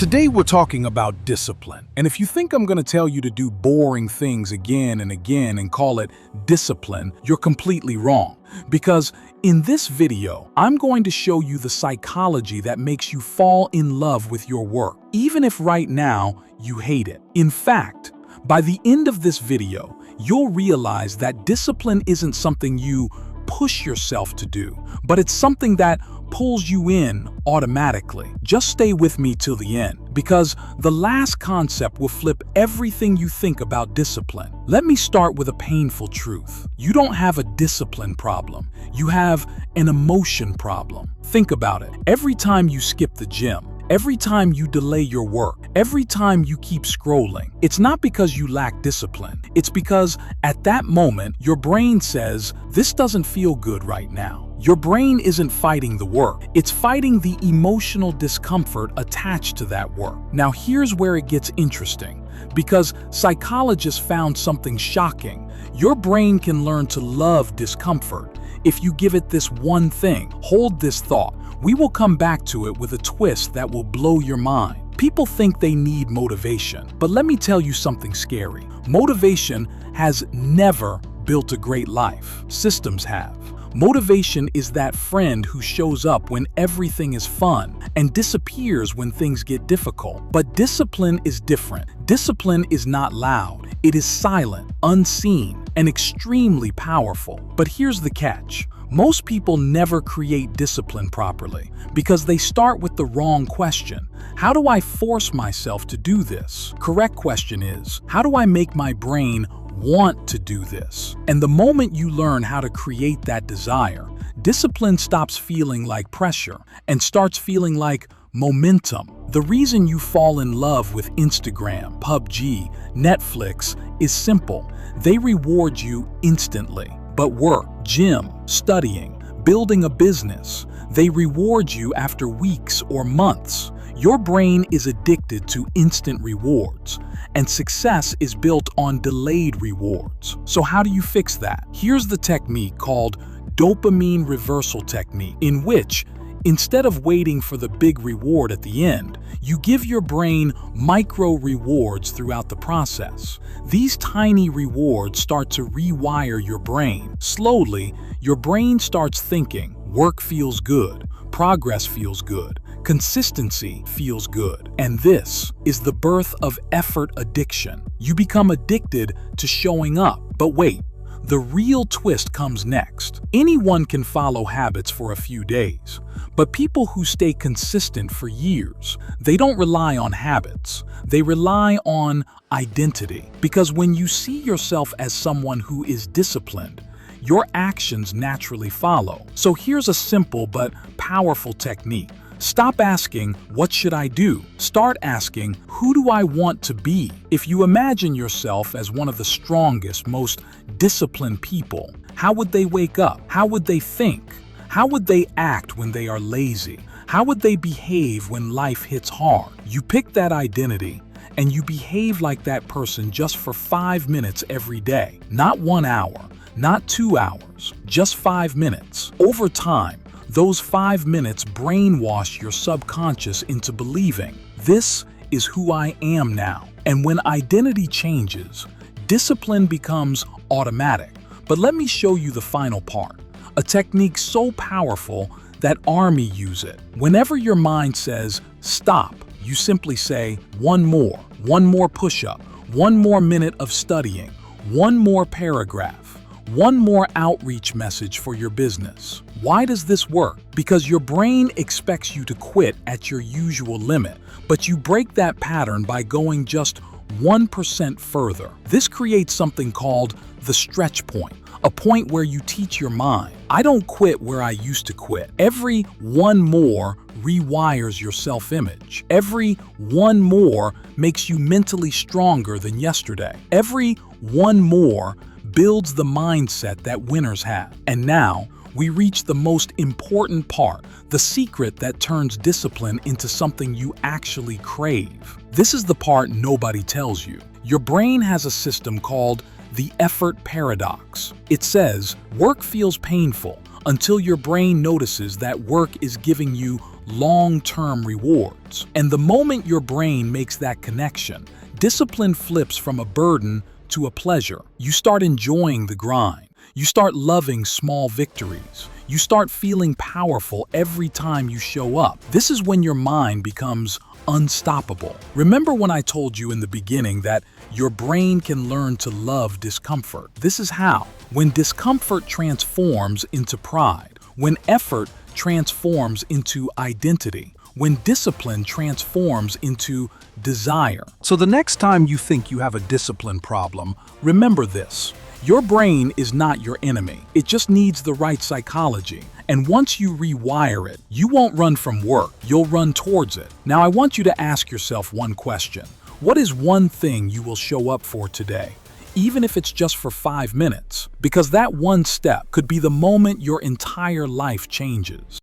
Today we're talking about discipline. And if you think I'm going to tell you to do boring things again and again and call it discipline, you're completely wrong. Because in this video, I'm going to show you the psychology that makes you fall in love with your work, even if right now you hate it. In fact, by the end of this video, you'll realize that discipline isn't something you push yourself to do, but it's something that pulls you in automatically. Just stay with me till the end, because the last concept will flip everything you think about discipline. Let me start with a painful truth. You don't have a discipline problem. You have an emotion problem. Think about it. Every time you skip the gym, every time you delay your work, every time you keep scrolling, it's not because you lack discipline. It's because at that moment, your brain says, this doesn't feel good right now. Your brain isn't fighting the work. It's fighting the emotional discomfort attached to that work. Now here's where it gets interesting, because psychologists found something shocking. Your brain can learn to love discomfort if you give it this one thing. Hold this thought. We will come back to it with a twist that will blow your mind. People think they need motivation, but let me tell you something scary. Motivation has never built a great life. Systems have. Motivation is that friend who shows up when everything is fun and disappears when things get difficult. But discipline is different. Discipline is not loud. It is silent, unseen, and extremely powerful. But here's the catch. Most people never create discipline properly because they start with the wrong question. How do I force myself to do this? Correct question is, how do I make my brain want to do this? And the moment you learn how to create that desire, discipline stops feeling like pressure and starts feeling like momentum. The reason you fall in love with Instagram, PUBG, Netflix is simple. They reward you instantly. But work, gym, studying, building a business, they reward you after weeks or months. Your brain is addicted to instant rewards, and success is built on delayed rewards. So how do you fix that? Here's the technique called dopamine reversal technique, in which instead of waiting for the big reward at the end, you give your brain micro rewards throughout the process. These tiny rewards start to rewire your brain. Slowly, your brain starts thinking, work feels good, progress feels good, consistency feels good. And this is the birth of effort addiction. You become addicted to showing up. But wait. The real twist comes next. Anyone can follow habits for a few days, but people who stay consistent for years, they don't rely on habits. They rely on identity. Because when you see yourself as someone who is disciplined, your actions naturally follow. So here's a simple but powerful technique. Stop asking, what should I do? Start asking, who do I want to be? If you imagine yourself as one of the strongest, most disciplined people, how would they wake up? How would they think? How would they act when they are lazy? How would they behave when life hits hard? You pick that identity and you behave like that person just for 5 minutes every day. Not 1 hour, not 2 hours, just 5 minutes. Over time, those 5 minutes brainwash your subconscious into believing, this is who I am now. And when identity changes, discipline becomes automatic. But let me show you the final part, a technique so powerful that army use it. Whenever your mind says, stop, you simply say, one more push-up, 1 more minute of studying, 1 more paragraph, 1 more outreach message for your business. Why does this work? Because your brain expects you to quit at your usual limit, but you break that pattern by going just 1% further. This creates something called the stretch point, a point where you teach your mind, I don't quit where I used to quit. Every 1 more rewires your self-image. Every 1 more makes you mentally stronger than yesterday. Every 1 more builds the mindset that winners have. And now, we reach the most important part, the secret that turns discipline into something you actually crave. This is the part nobody tells you. Your brain has a system called the effort paradox. It says, work feels painful until your brain notices that work is giving you long-term rewards. And the moment your brain makes that connection, discipline flips from a burden to a pleasure. You start enjoying the grind. You start loving small victories. You start feeling powerful every time you show up. This is when your mind becomes unstoppable. Remember when I told you in the beginning that your brain can learn to love discomfort? This is how. When discomfort transforms into pride, when effort transforms into identity, when discipline transforms into desire. So the next time you think you have a discipline problem, remember this. Your brain is not your enemy. It just needs the right psychology. And once you rewire it, you won't run from work, you'll run towards it. Now I want you to ask yourself one question. What is one thing you will show up for today? Even if it's just for 5 minutes. Because that one step could be the moment your entire life changes.